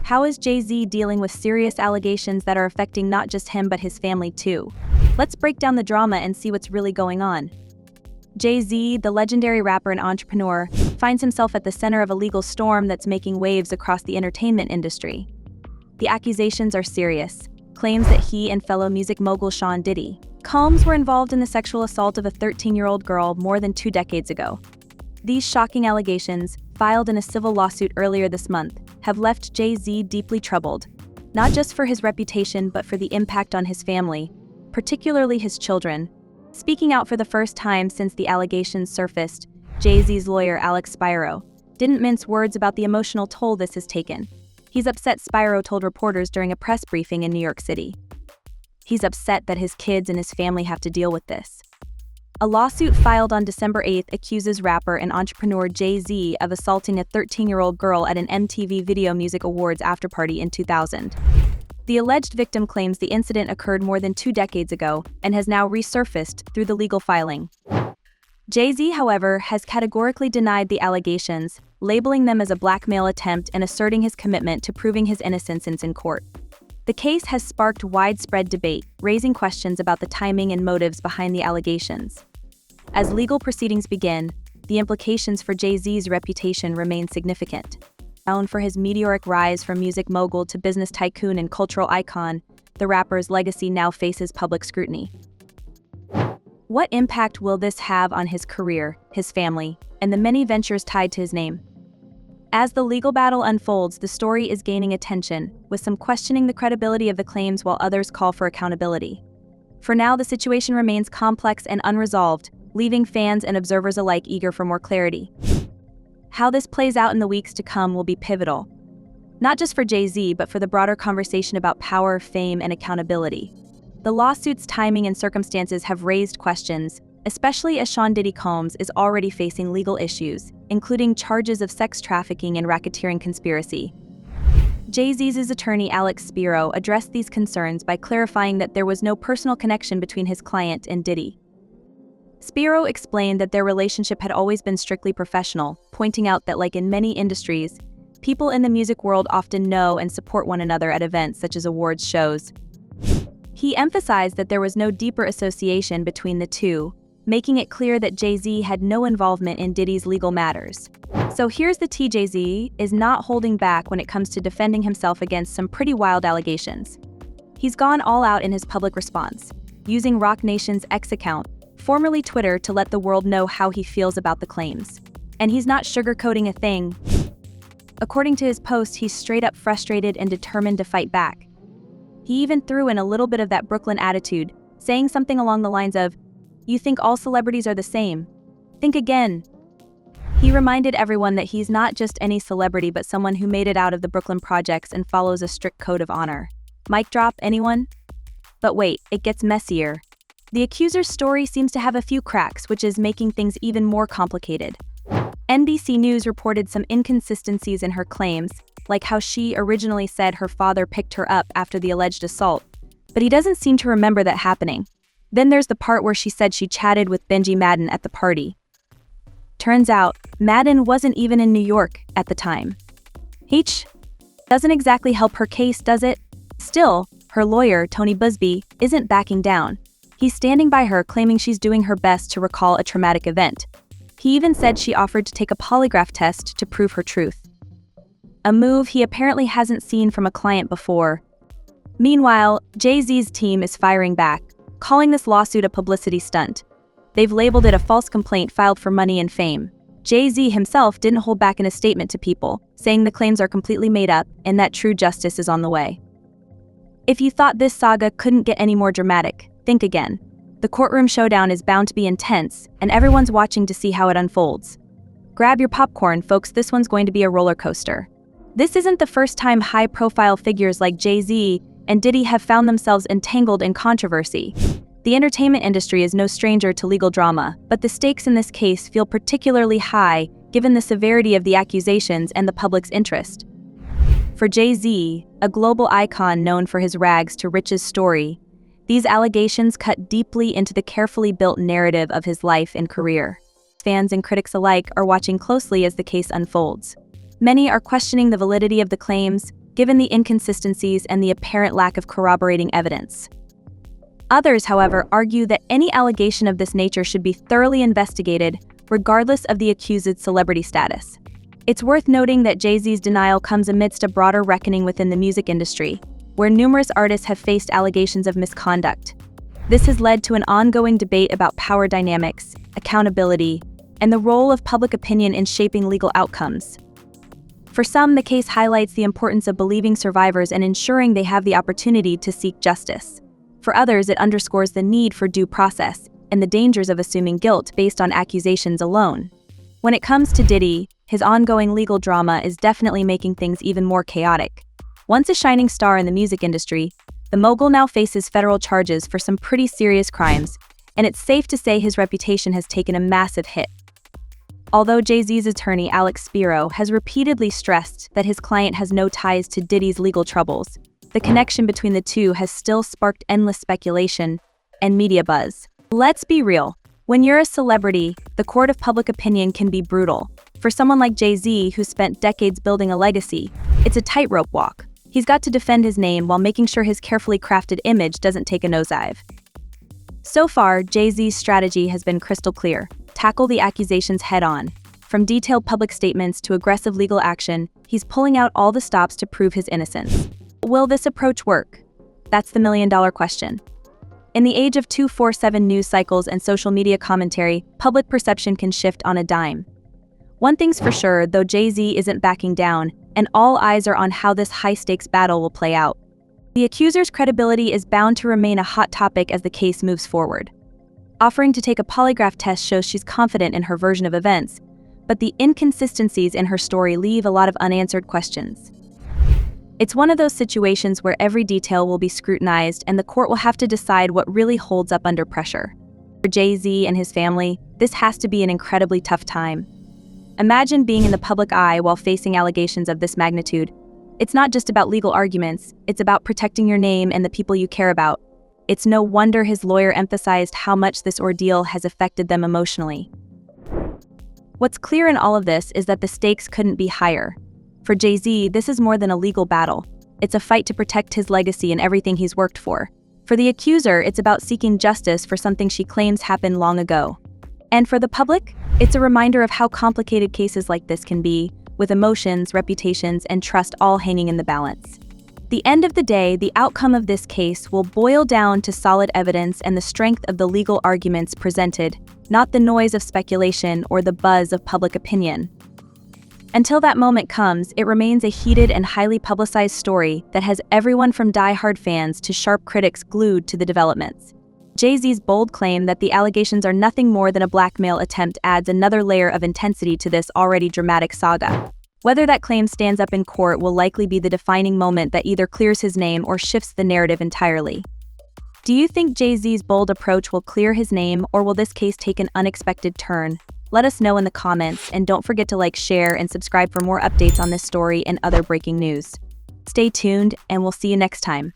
How is Jay-Z dealing with serious allegations that are affecting not just him but his family too? Let's break down the drama and see what's really going on. Jay-Z, the legendary rapper and entrepreneur, finds himself at the center of a legal storm that's making waves across the entertainment industry. The accusations are serious, claims that he and fellow music mogul Sean Diddy Combs were involved in the sexual assault of a 13-year-old girl more than 2 decades ago. These shocking allegations, filed in a civil lawsuit earlier this month, have left Jay-Z deeply troubled, not just for his reputation but for the impact on his family, particularly his children. Speaking out for the first time since the allegations surfaced, Jay-Z's lawyer Alex Spiro didn't mince words about the emotional toll this has taken. He's upset, Spiro told reporters during a press briefing in New York City. He's upset that his kids and his family have to deal with this. A lawsuit filed on December 8 accuses rapper and entrepreneur Jay-Z of assaulting a 13-year-old girl at an MTV Video Music Awards afterparty in 2000. The alleged victim claims the incident occurred more than 2 decades ago and has now resurfaced through the legal filing. Jay-Z, however, has categorically denied the allegations, labeling them as a blackmail attempt and asserting his commitment to proving his innocence in court. The case has sparked widespread debate, raising questions about the timing and motives behind the allegations. As legal proceedings begin, the implications for Jay-Z's reputation remain significant. Known for his meteoric rise from music mogul to business tycoon and cultural icon, the rapper's legacy now faces public scrutiny. What impact will this have on his career, his family, and the many ventures tied to his name? As the legal battle unfolds, the story is gaining attention, with some questioning the credibility of the claims while others call for accountability. For now, the situation remains complex and unresolved, leaving fans and observers alike eager for more clarity. How this plays out in the weeks to come will be pivotal, not just for Jay-Z but for the broader conversation about power, fame, and accountability. The lawsuit's timing and circumstances have raised questions, especially as Sean Diddy Combs is already facing legal issues, including charges of sex trafficking and racketeering conspiracy. Jay-Z's attorney Alex Spiro addressed these concerns by clarifying that there was no personal connection between his client and Diddy. Spiro explained that their relationship had always been strictly professional, pointing out that, like in many industries, people in the music world often know and support one another at events such as awards shows. He emphasized that there was no deeper association between the two, making it clear that Jay-Z had no involvement in Diddy's legal matters. So here's the tea: Jay-Z is not holding back when it comes to defending himself against some pretty wild allegations. He's gone all out in his public response, using Roc Nation's X account, formerly Twitter, to let the world know how he feels about the claims. And he's not sugarcoating a thing. According to his post, he's straight up frustrated and determined to fight back. He even threw in a little bit of that Brooklyn attitude, saying something along the lines of, "You think all celebrities are the same? Think again." He reminded everyone that he's not just any celebrity but someone who made it out of the Brooklyn projects and follows a strict code of honor. Mic drop, anyone? But wait, it gets messier. The accuser's story seems to have a few cracks, which is making things even more complicated. NBC News reported some inconsistencies in her claims, like how she originally said her father picked her up after the alleged assault, but he doesn't seem to remember that happening. Then there's the part where she said she chatted with Benji Madden at the party. Turns out, Madden wasn't even in New York at the time. Doesn't exactly help her case, does it? Still, her lawyer, Tony Buzbee, isn't backing down. He's standing by her, claiming she's doing her best to recall a traumatic event. He even said she offered to take a polygraph test to prove her truth. A move he apparently hasn't seen from a client before. Meanwhile, Jay-Z's team is firing back, calling this lawsuit a publicity stunt. They've labeled it a false complaint filed for money and fame. Jay-Z himself didn't hold back in a statement to People, saying the claims are completely made up and that true justice is on the way. If you thought this saga couldn't get any more dramatic, think again. The courtroom showdown is bound to be intense, and everyone's watching to see how it unfolds. Grab your popcorn, folks, this one's going to be a roller coaster. This isn't the first time high-profile figures like Jay-Z and Diddy have found themselves entangled in controversy. The entertainment industry is no stranger to legal drama, but the stakes in this case feel particularly high given the severity of the accusations and the public's interest. For Jay-Z, a global icon known for his rags to riches story, these allegations cut deeply into the carefully built narrative of his life and career. Fans and critics alike are watching closely as the case unfolds. Many are questioning the validity of the claims, given the inconsistencies and the apparent lack of corroborating evidence. Others, however, argue that any allegation of this nature should be thoroughly investigated, regardless of the accused's celebrity status. It's worth noting that Jay-Z's denial comes amidst a broader reckoning within the music industry, where numerous artists have faced allegations of misconduct. This has led to an ongoing debate about power dynamics, accountability, and the role of public opinion in shaping legal outcomes. For some, the case highlights the importance of believing survivors and ensuring they have the opportunity to seek justice. For others, it underscores the need for due process and the dangers of assuming guilt based on accusations alone. When it comes to Diddy, his ongoing legal drama is definitely making things even more chaotic. Once a shining star in the music industry, the mogul now faces federal charges for some pretty serious crimes, and it's safe to say his reputation has taken a massive hit. Although Jay-Z's attorney Alex Spiro has repeatedly stressed that his client has no ties to Diddy's legal troubles, the connection between the two has still sparked endless speculation and media buzz. Let's be real. When you're a celebrity, the court of public opinion can be brutal. For someone like Jay-Z, who spent decades building a legacy, it's a tightrope walk. He's got to defend his name while making sure his carefully crafted image doesn't take a nosedive. So far, Jay-Z's strategy has been crystal clear. Tackle the accusations head-on. From detailed public statements to aggressive legal action, he's pulling out all the stops to prove his innocence. Will this approach work? That's the million-dollar question. In the age of 24/7 news cycles and social media commentary, public perception can shift on a dime. One thing's for sure, though, Jay-Z isn't backing down, and all eyes are on how this high-stakes battle will play out. The accuser's credibility is bound to remain a hot topic as the case moves forward. Offering to take a polygraph test shows she's confident in her version of events, but the inconsistencies in her story leave a lot of unanswered questions. It's one of those situations where every detail will be scrutinized and the court will have to decide what really holds up under pressure. For Jay-Z and his family, this has to be an incredibly tough time. Imagine being in the public eye while facing allegations of this magnitude. It's not just about legal arguments, it's about protecting your name and the people you care about. It's no wonder his lawyer emphasized how much this ordeal has affected them emotionally. What's clear in all of this is that the stakes couldn't be higher. For Jay-Z, this is more than a legal battle. It's a fight to protect his legacy and everything he's worked for. For the accuser, it's about seeking justice for something she claims happened long ago. And for the public, it's a reminder of how complicated cases like this can be, with emotions, reputations, and trust all hanging in the balance. The end of the day, the outcome of this case will boil down to solid evidence and the strength of the legal arguments presented, not the noise of speculation or the buzz of public opinion. Until that moment comes, it remains a heated and highly publicized story that has everyone from die-hard fans to sharp critics glued to the developments. Jay-Z's bold claim that the allegations are nothing more than a blackmail attempt adds another layer of intensity to this already dramatic saga. Whether that claim stands up in court will likely be the defining moment that either clears his name or shifts the narrative entirely. Do you think Jay-Z's bold approach will clear his name, or will this case take an unexpected turn? Let us know in the comments, and don't forget to like, share, and subscribe for more updates on this story and other breaking news. Stay tuned, and we'll see you next time.